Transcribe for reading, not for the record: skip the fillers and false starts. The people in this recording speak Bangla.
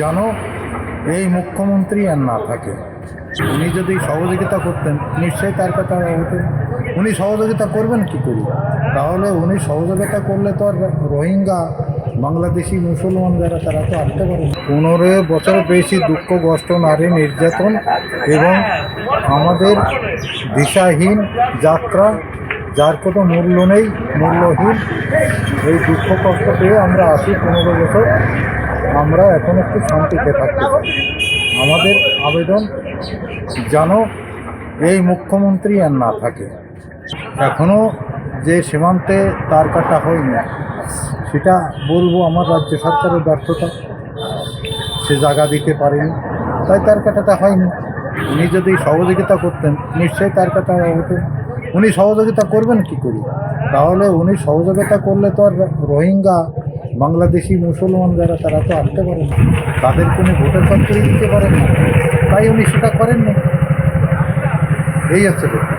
যেন এই মুখ্যমন্ত্রী আর না থাকে। উনি যদি সহযোগিতা করতেন নিশ্চয়ই তার কথা হতেন। উনি সহযোগিতা করবেন কি করি? তাহলে উনি সহযোগিতা করলে তো আর রোহিঙ্গা বাংলাদেশি মুসলমান যারা তারা তো আসতে পারে না। 15 বছর বেশি দুঃখ কষ্ট নারী নির্যাতন এবং আমাদের দিশাহীন যাত্রা, যার কোনো মূল্য নেই, মূল্যহীন এই দুঃখ কষ্ট পেয়ে আমরা আসি 15 বছর। আমরা এখন একটু শান্তিতে থাকতে চাই। আমাদের আবেদন যেন এই মুখ্যমন্ত্রী আর না থাকে। এখনও যে সীমান্তে তার কাটা হয়নি, সেটা বলবো আমার রাজ্য সরকারের ব্যর্থতা। সে জায়গা দিতে পারেনি, তাই তার কাটাটা হয়নি। উনি যদি সহযোগিতা করতেন নিশ্চয়ই তার কাটা হতো। উনি সহযোগিতা করবেন কি করি? তাহলে উনি সহযোগিতা করলে তো আর রোহিঙ্গা বাংলাদেশি মুসলমান যারা তারা তো আসতে পারে না, তাদের কোনো ভোটার কার্ড করে দিতে পারেন না, তাই উনি সেটা করেননি। এই হচ্ছে ব্যাপার।